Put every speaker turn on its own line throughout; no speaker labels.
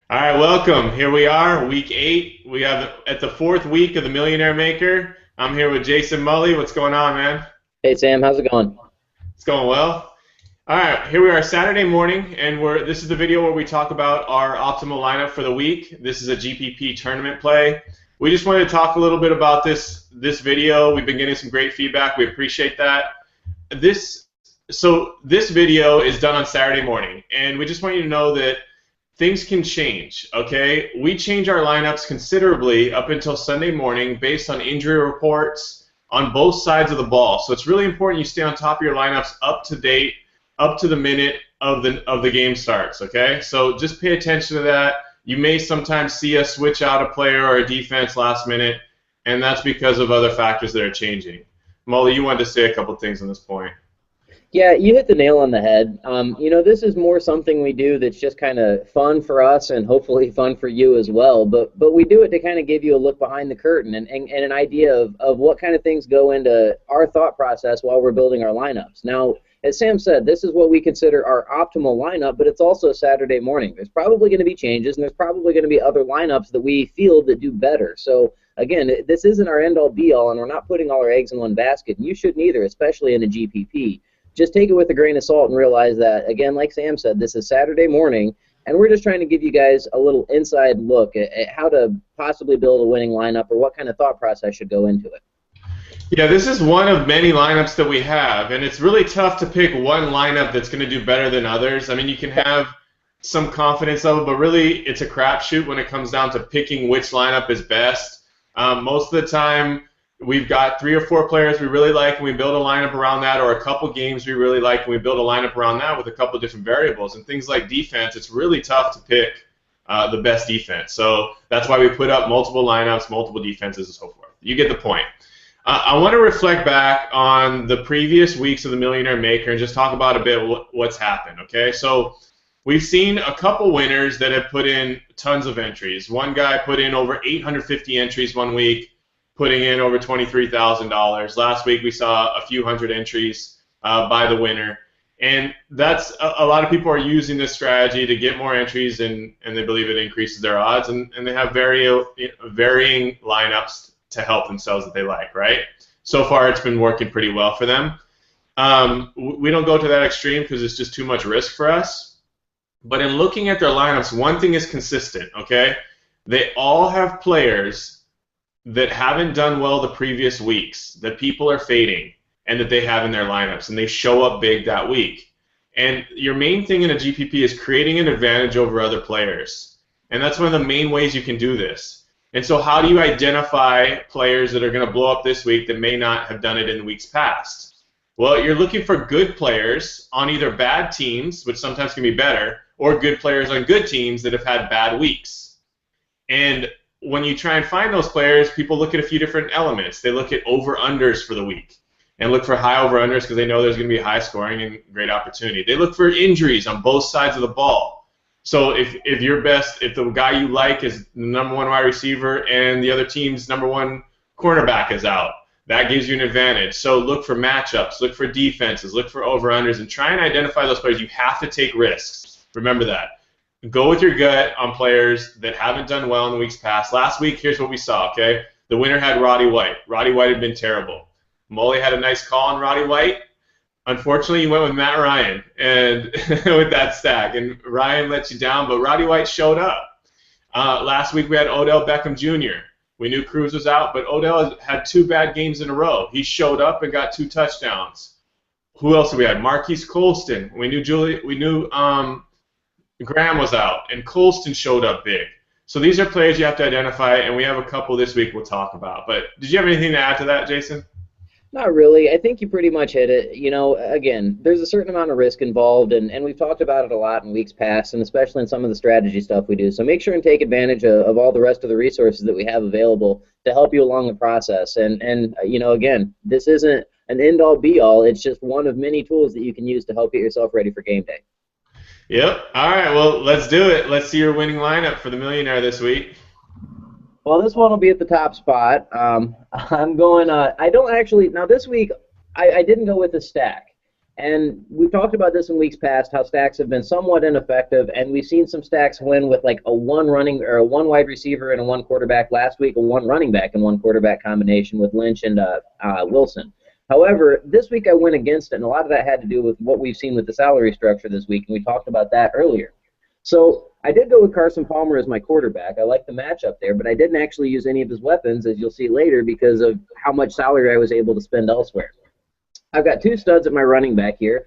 All right, welcome. Here we are, week 8. We have at the 4th week of the Millionaire Maker. I'm here with Jason Mully. What's going on, man?
Hey Sam, how's it going?
It's going well. All right, here we are Saturday morning, and this is the video where we talk about our optimal lineup for the week. This is a GPP tournament play. We just wanted to talk a little bit about this video. We've been getting some great feedback. We appreciate that. This video is done on Saturday morning, and we just want you to know that things can change, okay? We change our lineups considerably up until Sunday morning based on injury reports on both sides of the ball. So it's really important you stay on top of your lineups up to date, up to the minute of the game starts, okay? So just pay attention to that. You may sometimes see us switch out a player or a defense last minute, and that's because of other factors that are changing. Molly, you wanted to say a couple things on this point.
Yeah, you hit the nail on the head. This is more something we do that's just kind of fun for us and hopefully fun for you as well. But we do it to kind of give you a look behind the curtain and an idea of what kind of things go into our thought process while we're building our lineups. Now, as Sam said, this is what we consider our optimal lineup, but it's also Saturday morning. There's probably going to be changes, and there's probably going to be other lineups that we feel that do better. So, again, this isn't our end-all, be-all, and we're not putting all our eggs in one basket, and you shouldn't either, especially in a GPP. Just take it with a grain of salt and realize that, again, like Sam said, this is Saturday morning, and we're just trying to give you guys a little inside look at how to possibly build a winning lineup or what kind of thought process should go into it.
Yeah, this is one of many lineups that we have, and it's really tough to pick one lineup that's going to do better than others. I mean, you can have some confidence level, but really it's a crapshoot when it comes down to picking which lineup is best. Most of the time, we've got 3 or 4 players we really like, and we build a lineup around that, or a couple games we really like, and we build a lineup around that with a couple different variables. And things like defense, it's really tough to pick the best defense. So that's why we put up multiple lineups, multiple defenses, and so forth. You get the point. I want to reflect back on the previous weeks of the Millionaire Maker and just talk about a bit what's happened, okay? So we've seen a couple winners that have put in tons of entries. One guy put in over 850 entries one week, putting in over $23,000. Last week we saw a few hundred entries by the winner. And that's a lot of people are using this strategy to get more entries, and they believe it increases their odds, and they have varying lineups to help themselves that they like, right? So far it's been working pretty well for them. We don't go to that extreme because it's just too much risk for us. But in looking at their lineups, one thing is consistent, okay? They all have players that haven't done well the previous weeks, that people are fading, and that they have in their lineups, and they show up big that week. And your main thing in a GPP is creating an advantage over other players. And that's one of the main ways you can do this. And so how do you identify players that are going to blow up this week that may not have done it in weeks past? Well, you're looking for good players on either bad teams, which sometimes can be better, or good players on good teams that have had bad weeks. And when you try and find those players, people look at a few different elements. They look at over-unders for the week and look for high over-unders because they know there's going to be high scoring and great opportunity. They look for injuries on both sides of the ball. So if the guy you like is the #1 wide receiver and the other team's #1 cornerback is out, that gives you an advantage. So look for matchups, look for defenses, look for over-unders, and try and identify those players. You have to take risks. Remember that. Go with your gut on players that haven't done well in the weeks past. Last week, here's what we saw, okay? The winner had Roddy White. Roddy White had been terrible. Molly had a nice call on Roddy White. Unfortunately, you went with Matt Ryan and with that stack, and Ryan let you down, but Roddy White showed up. Last week, we had Odell Beckham Jr. We knew Cruz was out, but Odell had 2 bad games in a row. He showed up and got 2 touchdowns. Who else did we have? Marquise Colston. We knew Graham was out, and Colston showed up big. So these are players you have to identify, and we have a couple this week we'll talk about. But did you have anything to add to that, Jason?
Not really. I think you pretty much hit it. Again, there's a certain amount of risk involved, and we've talked about it a lot in weeks past, and especially in some of the strategy stuff we do. So make sure and take advantage of all the rest of the resources that we have available to help you along the process. And again, this isn't an end-all, be-all. It's just one of many tools that you can use to help get yourself ready for game day.
Yep. All right, well, let's do it. Let's see your winning lineup for the Millionaire this week.
Well, this one will be at the top spot. I'm going. I don't actually. Now this week, I didn't go with a stack. And we've talked about this in weeks past, how stacks have been somewhat ineffective, and we've seen some stacks win with like a one running or a one wide receiver and a one quarterback last week, a one running back and one quarterback combination with Lynch and Wilson. However, this week I went against it, and a lot of that had to do with what we've seen with the salary structure this week, and we talked about that earlier. So I did go with Carson Palmer as my quarterback. I like the matchup there, but I didn't actually use any of his weapons, as you'll see later, because of how much salary I was able to spend elsewhere. I've got two studs at my running back here.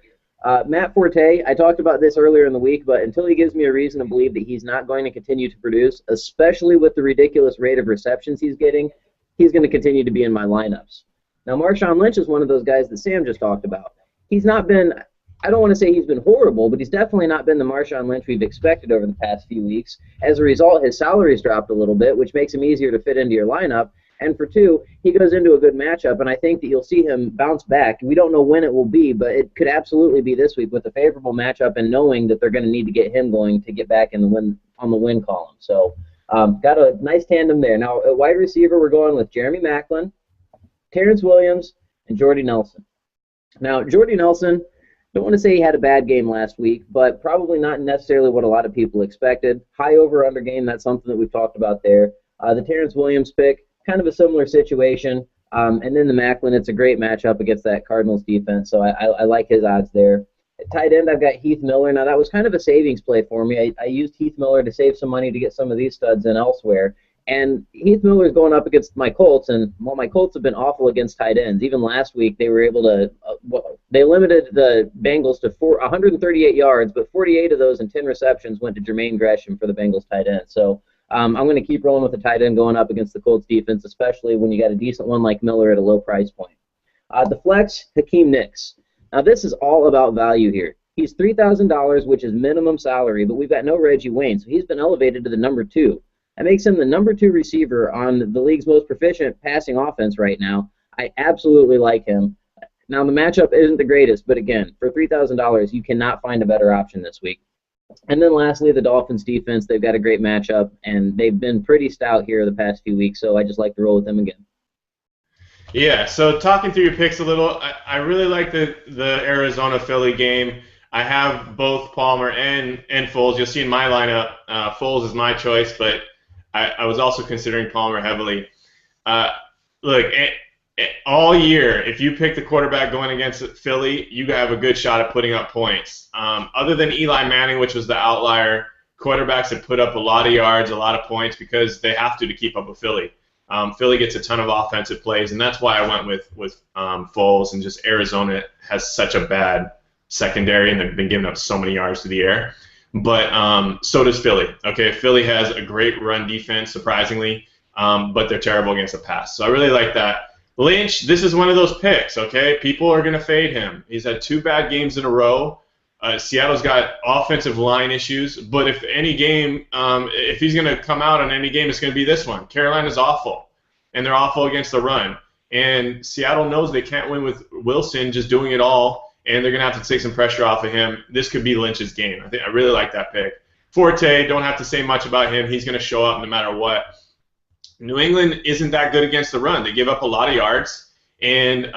Matt Forte, I talked about this earlier in the week, but until he gives me a reason to believe that he's not going to continue to produce, especially with the ridiculous rate of receptions he's getting, he's going to continue to be in my lineups. Now, Marshawn Lynch is one of those guys that Sam just talked about. He's not been, I don't want to say he's been horrible, but he's definitely not been the Marshawn Lynch we've expected over the past few weeks. As a result, his salary's dropped a little bit, which makes him easier to fit into your lineup. And for two, he goes into a good matchup, and I think that you'll see him bounce back. We don't know when it will be, but it could absolutely be this week with a favorable matchup and knowing that they're going to need to get him going to get back in the win on the win column. So got a nice tandem there. Now, at wide receiver, we're going with Jeremy Maclin, Terrence Williams, and Jordy Nelson. Now, Jordy Nelson, don't want to say he had a bad game last week, but probably not necessarily what a lot of people expected. High over-under game, that's something that we've talked about there. The Terrence Williams pick, kind of a similar situation. And then the Maclin, it's a great matchup against that Cardinals defense, so I like his odds there. At tight end, I've got Heath Miller. Now, that was kind of a savings play for me. I used Heath Miller to save some money to get some of these studs in elsewhere. And Heath Miller is going up against my Colts, and while my Colts have been awful against tight ends, even last week they were able to they limited the Bengals to 138 yards, but 48 of those and 10 receptions went to Jermaine Gresham for the Bengals tight end. So I'm going to keep rolling with the tight end going up against the Colts defense, especially when you got a decent one like Miller at a low price point. The flex, Hakeem Nicks. Now this is all about value here. He's $3,000, which is minimum salary, but we've got no Reggie Wayne, so he's been elevated to the number 2. That makes him the number 2 receiver on the league's most proficient passing offense right now. I absolutely like him. Now, the matchup isn't the greatest, but again, for $3,000, you cannot find a better option this week. And then lastly, the Dolphins defense. They've got a great matchup, and they've been pretty stout here the past few weeks, so I just like to roll with them again.
Yeah, so talking through your picks a little, I really like the Arizona-Philly game. I have both Palmer and Foles. You'll see in my lineup, Foles is my choice, but I was also considering Palmer heavily. Look, all year, if you pick the quarterback going against Philly, you have a good shot at putting up points. Other than Eli Manning, which was the outlier, quarterbacks have put up a lot of yards, a lot of points, because they have to keep up with Philly. Philly gets a ton of offensive plays, and that's why I went with Foles, and just Arizona has such a bad secondary, and they've been giving up so many yards to the air. But so does Philly. Okay, Philly has a great run defense, surprisingly, but they're terrible against the pass. So I really like that. Lynch, this is one of those picks, okay? People are going to fade him. He's had 2 bad games in a row. Seattle's got offensive line issues, but if any game, if he's going to come out on any game, it's going to be this one. Carolina's awful, and they're awful against the run. And Seattle knows they can't win with Wilson just doing it all, and they're going to have to take some pressure off of him. This could be Lynch's game. I really like that pick. Forte, don't have to say much about him. He's going to show up no matter what. New England isn't that good against the run. They give up a lot of yards. And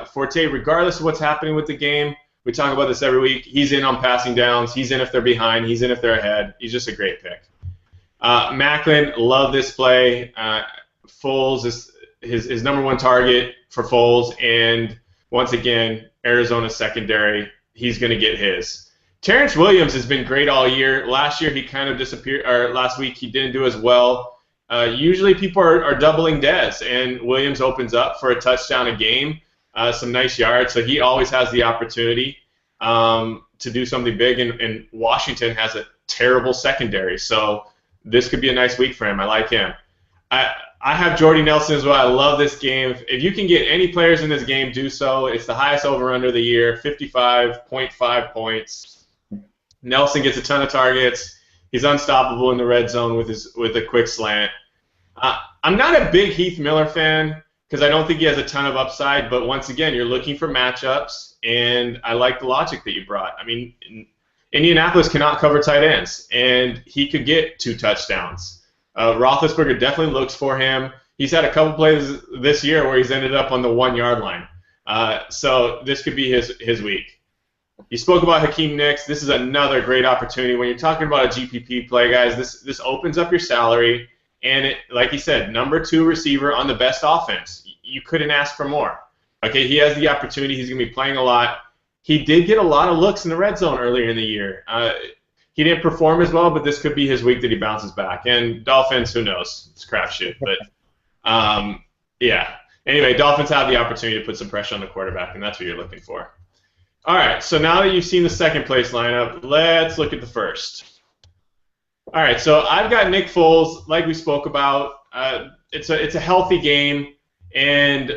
Forte, regardless of what's happening with the game, we talk about this every week, he's in on passing downs. He's in if they're behind. He's in if they're ahead. He's just a great pick. Maclin, love this play. Foles is his number 1 target for Foles. And once again, Arizona secondary, he's going to get his. Terrence Williams has been great all year. Last year he kind of disappeared, or last week he didn't do as well. Usually people are doubling Dez, and Williams opens up for a touchdown a game, some nice yards. So he always has the opportunity to do something big, and Washington has a terrible secondary. So this could be a nice week for him. I like him. I have Jordy Nelson as well. I love this game. If you can get any players in this game, do so. It's the highest over-under of the year, 55.5 points. Nelson gets a ton of targets. He's unstoppable in the red zone with a quick slant. I'm not a big Heath Miller fan because I don't think he has a ton of upside, but once again, you're looking for matchups, and I like the logic that you brought. I mean, Indianapolis cannot cover tight ends, and he could get 2 touchdowns. Roethlisberger definitely looks for him. He's had a couple plays this year where he's ended up on the 1-yard line. So this could be his week. You spoke about Hakeem Nicks. This is another great opportunity. When you're talking about a GPP play, guys, this opens up your salary, and it, like you said, number 2 receiver on the best offense. You couldn't ask for more. Okay, he has the opportunity. He's going to be playing a lot. He did get a lot of looks in the red zone earlier in the year. He didn't perform as well, but this could be his week that he bounces back. And Dolphins, who knows? It's crapshoot. But, yeah. Anyway, Dolphins have the opportunity to put some pressure on the quarterback, and that's what you're looking for. All right, so now that you've seen the second place lineup, let's look at the first. All right, so I've got Nick Foles, like we spoke about. It's a healthy game, and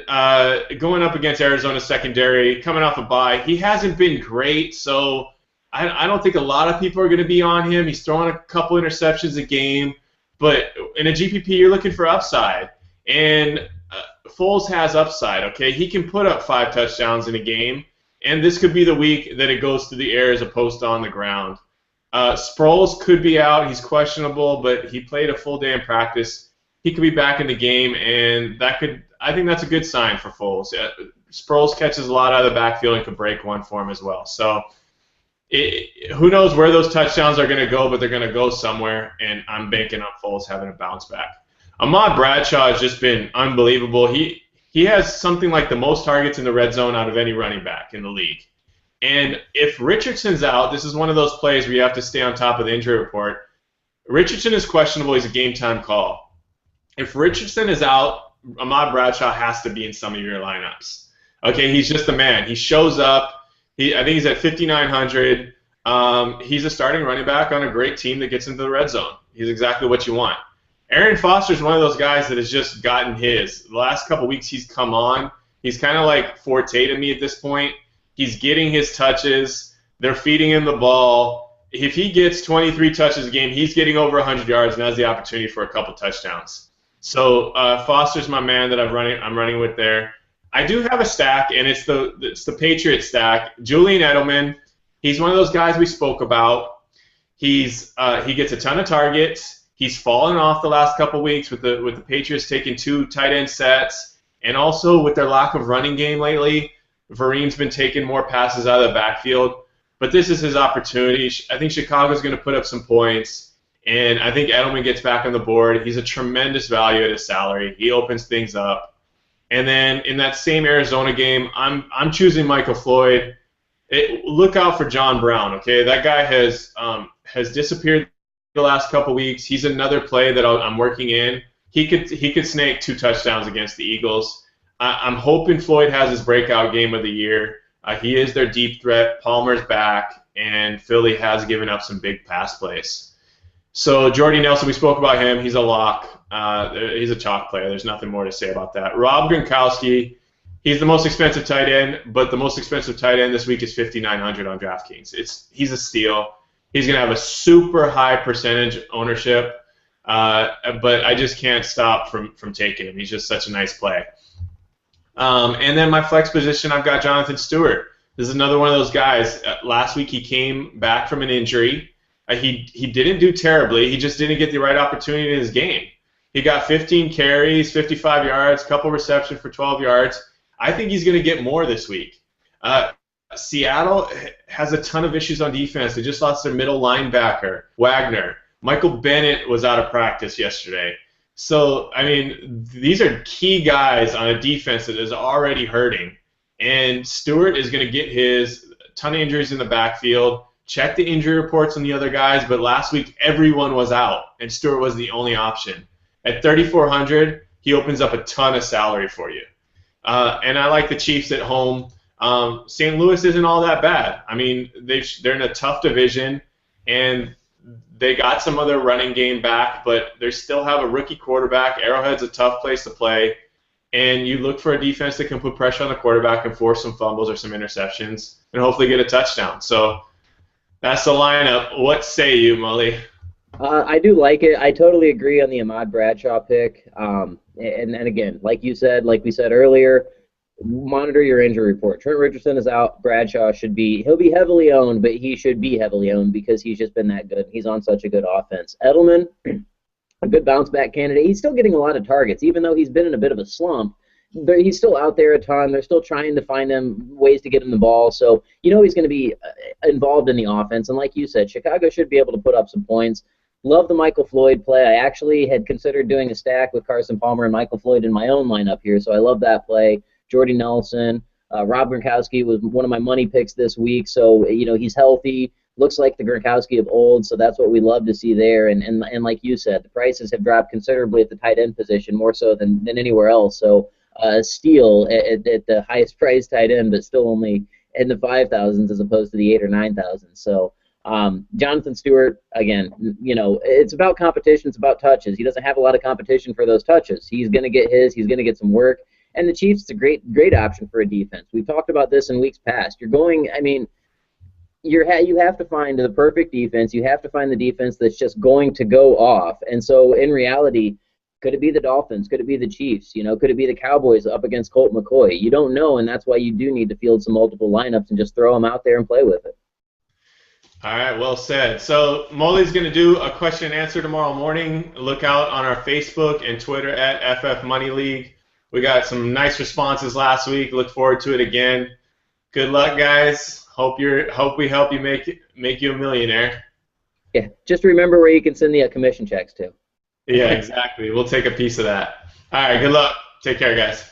going up against Arizona secondary, coming off a bye, he hasn't been great, so I don't think a lot of people are going to be on him. He's throwing a couple interceptions a game, but in a GPP, you're looking for upside, and Foles has upside, okay? He can put up 5 touchdowns in a game, and this could be the week that it goes through the air as opposed to on the ground. Sproles could be out. He's questionable, but he played a full day in practice. He could be back in the game, and I think that's a good sign for Foles. Sproles catches a lot out of the backfield and could break one for him as well. So who knows where those touchdowns are going to go, but they're going to go somewhere, and I'm banking on Foles having a bounce back. Ahmad Bradshaw has just been unbelievable. He has something like the most targets in the red zone out of any running back in the league. And if Richardson's out, this is one of those plays where you have to stay on top of the injury report. Richardson is questionable. He's a game-time call. If Richardson is out, Ahmad Bradshaw has to be in some of your lineups. Okay, he's just a man. He shows up. I think he's at 5,900. He's a starting running back on a great team that gets into the red zone. He's exactly what you want. Aaron Foster's one of those guys that has just gotten his. The last couple weeks he's come on. He's kind of like Forte to me at this point. He's getting his touches. They're feeding him the ball. If he gets 23 touches a game, he's getting over 100 yards and has the opportunity for a couple touchdowns. So Foster's my man that I'm running with there. I do have a stack, and it's the Patriots stack. Julian Edelman, he's one of those guys we spoke about. He gets a ton of targets. He's fallen off the last couple weeks with the Patriots taking 2 tight end sets, and also with their lack of running game lately. Vereen's been taking more passes out of the backfield, but this is his opportunity. I think Chicago's going to put up some points, and I think Edelman gets back on the board. He's a tremendous value at his salary. He opens things up. And then in that same Arizona game, I'm choosing Michael Floyd. Look out for John Brown, okay? That guy has disappeared the last couple weeks. He's another play that I'm working in. He could snake 2 touchdowns against the Eagles. I'm hoping Floyd has his breakout game of the year. He is their deep threat. Palmer's back, and Philly has given up some big pass plays. So Jordy Nelson, we spoke about him. He's a lock. He's a chalk player. There's nothing more to say about that. Rob Gronkowski, he's the most expensive tight end, but the most expensive tight end this week is 5,900 on DraftKings. He's a steal. He's going to have a super high percentage ownership, but I just can't stop from taking him. He's just such a nice play. And then my flex position, I've got Jonathan Stewart. This is another one of those guys. Last week he came back from an injury. He didn't do terribly. He just didn't get the right opportunity in his game. He got 15 carries, 55 yards, couple receptions for 12 yards. I think he's going to get more this week. Seattle has a ton of issues on defense. They just lost their middle linebacker, Wagner. Michael Bennett was out of practice yesterday. So, I mean, these are key guys on a defense that is already hurting. And Stewart is going to get his ton of injuries in the backfield. Check the injury reports on the other guys, but last week everyone was out, and Stewart was the only option. At 3,400, he opens up a ton of salary for you. And I like the Chiefs at home. St. Louis isn't all that bad. I mean, they're in a tough division, and they got some of their running game back, but they still have a rookie quarterback. Arrowhead's a tough place to play, and you look for a defense that can put pressure on the quarterback and force some fumbles or some interceptions and hopefully get a touchdown. So that's the lineup. What say you, Mully?
I do like it. I totally agree on the Ahmad Bradshaw pick. And again, like we said earlier, monitor your injury report. Trent Richardson is out. Bradshaw he'll be heavily owned, but he should be heavily owned because he's just been that good. He's on such a good offense. Edelman, a good bounce back candidate. He's still getting a lot of targets, even though he's been in a bit of a slump. he's still out there a ton. They're still trying to find him ways to get him the ball. So you know he's going to be involved in the offense. And like you said, Chicago should be able to put up some points. Love the Michael Floyd play. I actually had considered doing a stack with Carson Palmer and Michael Floyd in my own lineup here, so I love that play. Jordy Nelson, Rob Gronkowski was one of my money picks this week, so you know he's healthy. Looks like the Gronkowski of old, so that's what we love to see there. And like you said, the prices have dropped considerably at the tight end position, more so than anywhere else. So steal at the highest priced tight end, but still only in the 5,000s as opposed to the 8 or 9,000. So Jonathan Stewart, again, you know, it's about competition. It's about touches. He doesn't have a lot of competition for those touches. He's going to get his. He's going to get some work. And the Chiefs is a great option for a defense. We've talked about this in weeks past. You're going, I mean, you have to find the perfect defense. You have to find the defense that's just going to go off. And so in reality, could it be the Dolphins? Could it be the Chiefs? You know, could it be the Cowboys up against Colt McCoy? You don't know, and that's why you do need to field some multiple lineups and just throw them out there and play with it.
All right, well said. So Molly's going to do a question and answer tomorrow morning. Look out on our Facebook and Twitter at FF Money League. We got some nice responses last week. Look forward to it again. Good luck, guys. Hope we help you make you a millionaire.
Yeah, just remember where you can send the commission checks to.
Yeah, exactly. We'll take a piece of that. All right, good luck. Take care, guys.